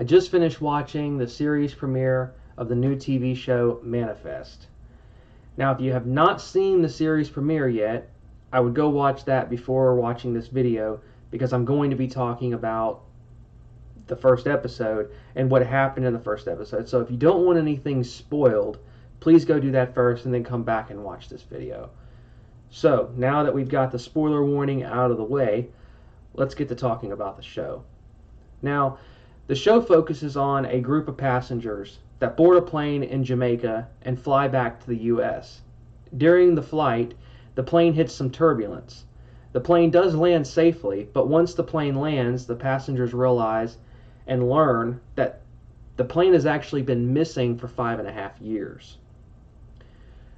I just finished watching the series premiere of the new TV show Manifest. Now, if you have not seen the series premiere yet, I would go watch that before watching this video because I'm going to be talking about the first episode and what happened in the first episode. So if you don't want anything spoiled, please go do that first and then come back and watch this video. So, now that we've got the spoiler warning out of the way, let's get to talking about the show. Now, the show focuses on a group of passengers that board a plane in Jamaica and fly back to the U.S. During the flight, the plane hits some turbulence. The plane does land safely, but once the plane lands, the passengers realize and learn that the plane has actually been missing for 5.5 years.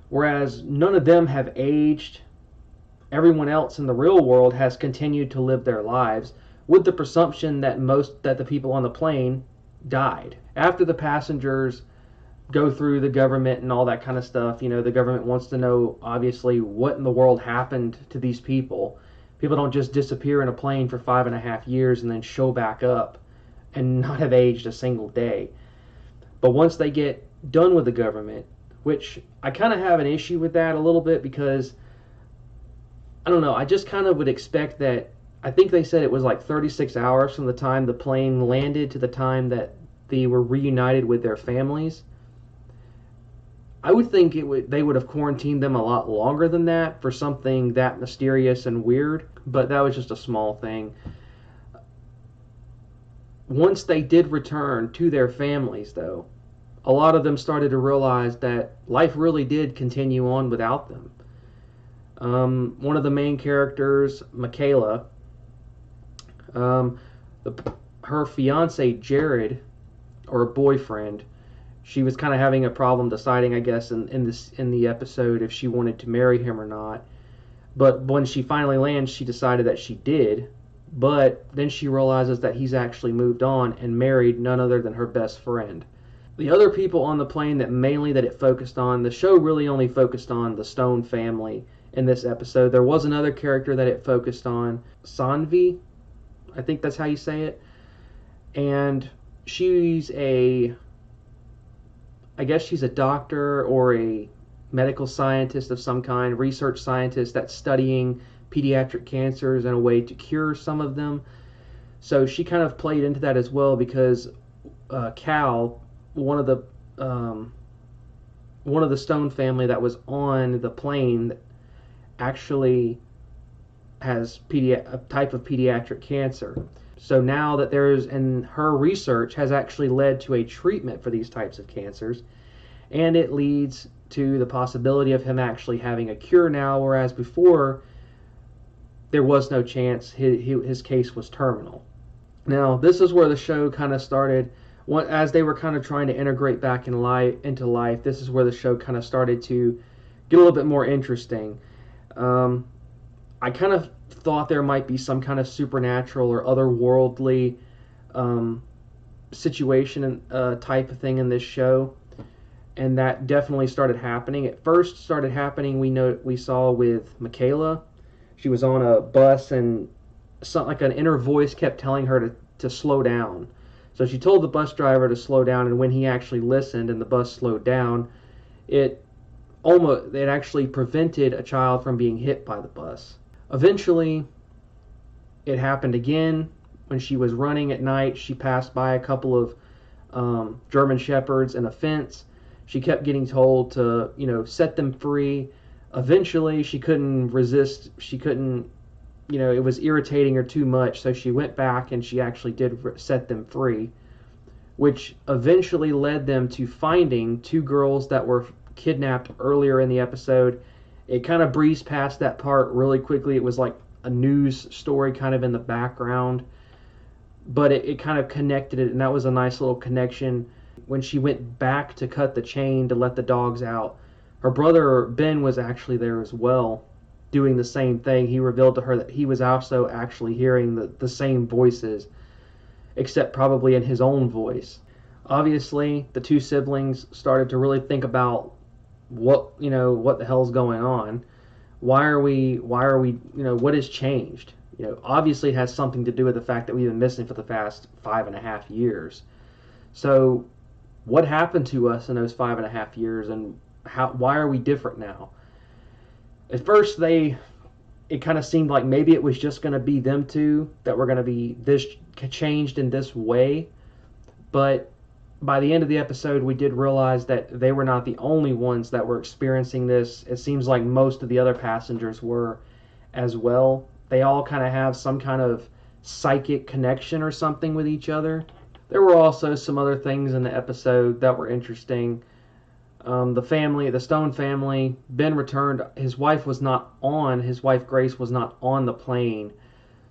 Whereas none of them have aged, everyone else in the real world has continued to live their lives with the presumption that the people on the plane died. After the passengers go through the government and all that kind of stuff, the government wants to know, obviously, what in the world happened to these people. People don't just disappear in a plane for 5.5 years and then show back up and not have aged a single day. But once they get done with the government, which I kind of have an issue with that a little bit because, I don't know, I just kind of would expect that, I think they said it was like 36 hours from the time the plane landed to the time that they were reunited with their families. I would think they would have quarantined them a lot longer than that for something that mysterious and weird, but that was just a small thing. Once they did return to their families, though, a lot of them started to realize that life really did continue on without them. One of the main characters, Michaela, her fiance Jared, or boyfriend, she was kind of having a problem deciding, I guess, in the episode if she wanted to marry him or not. But when she finally lands, she decided that she did. But then she realizes that he's actually moved on and married none other than her best friend. The other people on the plane that it focused on, the show really only focused on the Stone family in this episode. There was another character that it focused on, Sanvi, I think that's how you say it. And she's I guess she's a doctor or a medical scientist of some kind, research scientist that's studying pediatric cancers and a way to cure some of them. So she kind of played into that as well because Cal, one of the Stone family that was on the plane, actually has a type of pediatric cancer. So now that and her research has actually led to a treatment for these types of cancers, and it leads to the possibility of him actually having a cure now, whereas before there was no chance. His case was terminal. Now, this is where the show kind of started. As they were kind of trying to integrate back into life, this is where the show kind of started to get a little bit more interesting. I kind of thought there might be some kind of supernatural or otherworldly situation type of thing in this show, and that definitely started happening. It first started happening, we saw with Michaela. She was on a bus and something like an inner voice kept telling her to slow down. So she told the bus driver to slow down, and when he actually listened and the bus slowed down, it actually prevented a child from being hit by the bus. Eventually, it happened again when she was running at night. She passed by a couple of German Shepherds and a fence. She kept getting told to, set them free. Eventually, she couldn't resist. She couldn't, it was irritating her too much, so she went back and she actually did set them free, which eventually led them to finding two girls that were kidnapped earlier in the episode. It kind of breezed past that part really quickly. It was like a news story kind of in the background, but it kind of connected it, and that was a nice little connection. When she went back to cut the chain to let the dogs out, her brother Ben was actually there as well, doing the same thing. He revealed to her that he was also actually hearing the same voices, except probably in his own voice. Obviously, the two siblings started to really think about what the hell's going on. Why are we, what has changed? Obviously it has something to do with the fact that we've been missing for the past 5.5 years. So what happened to us in those 5.5 years, and why are we different now? At first, it kind of seemed like maybe it was just going to be them two that were going to be this changed in this way, but by the end of the episode, we did realize that they were not the only ones that were experiencing this. It seems like most of the other passengers were as well. They all kind of have some kind of psychic connection or something with each other. There were also some other things in the episode that were interesting. The Stone family, Ben returned. His wife Grace was not on the plane.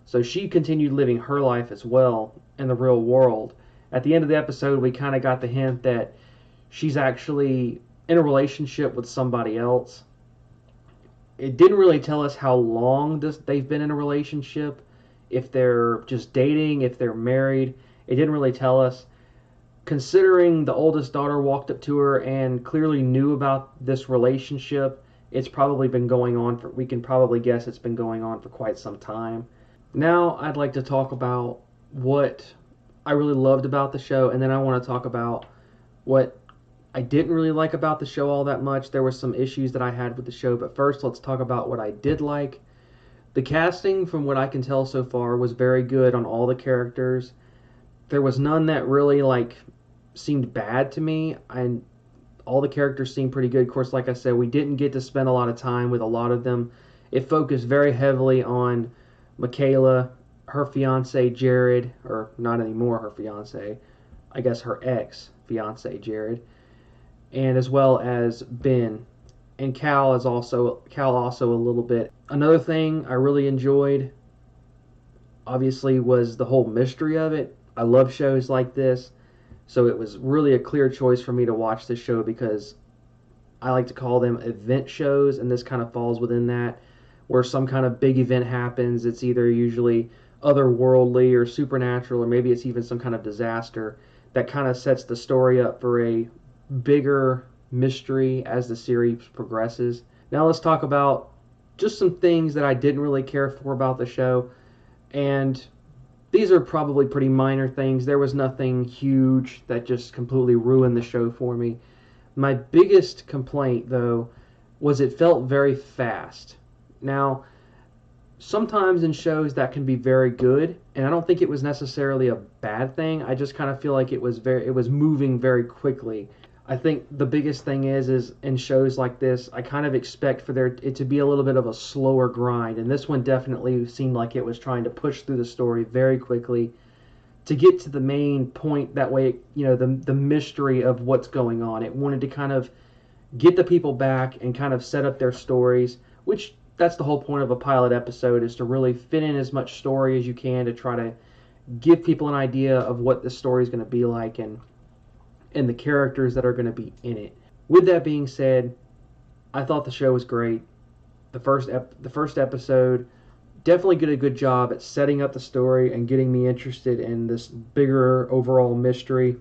So she continued living her life as well in the real world. At the end of the episode, we kind of got the hint that she's actually in a relationship with somebody else. It didn't really tell us how long they've been in a relationship, if they're just dating, if they're married. It didn't really tell us. Considering the oldest daughter walked up to her and clearly knew about this relationship, it's probably been going on we can probably guess it's been going on for quite some time. Now I'd like to talk about what I really loved about the show, and then I want to talk about what I didn't really like about the show all that much. There were some issues that I had with the show, but first let's talk about what I did like. The casting, from what I can tell so far, was very good on all the characters. There was none that really seemed bad to me, and all the characters seemed pretty good. Of course, like I said, we didn't get to spend a lot of time with a lot of them. It focused very heavily on Michaela, her fiance Jared, or not anymore her fiance, I guess her ex-fiance Jared, and as well as Ben. And Cal also a little bit. Another thing I really enjoyed, obviously, was the whole mystery of it. I love shows like this, so it was really a clear choice for me to watch this show because I like to call them event shows, and this kind of falls within that, where some kind of big event happens. It's either usually otherworldly or supernatural, or maybe it's even some kind of disaster that kind of sets the story up for a bigger mystery as the series progresses. Now let's talk about just some things that I didn't really care for about the show, and these are probably pretty minor things. There was nothing huge that just completely ruined the show for me. My biggest complaint, though, was it felt very fast. Now, sometimes in shows that can be very good, and I don't think it was necessarily a bad thing. I just kind of feel like it was moving very quickly. I think the biggest thing is in shows like this, I kind of expect for it to be a little bit of a slower grind, and this one definitely seemed like it was trying to push through the story very quickly to get to the main point. That way, the mystery of what's going on. It wanted to kind of get the people back and kind of set up their stories, which that's the whole point of a pilot episode, is to really fit in as much story as you can to try to give people an idea of what the story is going to be like and the characters that are going to be in it. With that being said, I thought the show was great. The first episode definitely did a good job at setting up the story and getting me interested in this bigger overall mystery.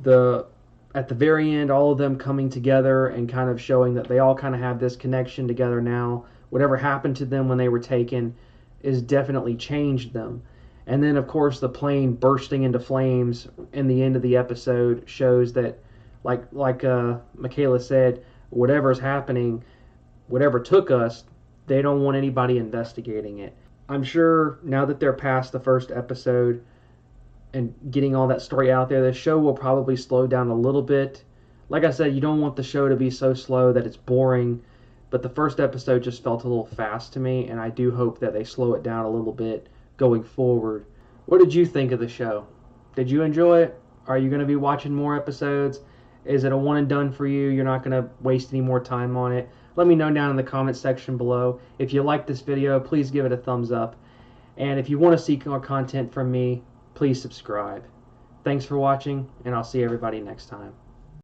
At the very end, all of them coming together and kind of showing that they all kind of have this connection together now. Whatever happened to them when they were taken is definitely changed them. And then, of course, the plane bursting into flames in the end of the episode shows that, like Michaela said, whatever's happening, whatever took us, they don't want anybody investigating it. I'm sure now that they're past the first episode and getting all that story out there, the show will probably slow down a little bit. Like I said, you don't want the show to be so slow that it's boring, but the first episode just felt a little fast to me, and I do hope that they slow it down a little bit going forward. What did you think of the show? Did you enjoy it? Are you going to be watching more episodes? Is it a one and done for you? You're not going to waste any more time on it? Let me know down in the comment section below. If you like this video, please give it a thumbs up. And if you want to see more content from me, please subscribe. Thanks for watching, and I'll see everybody next time.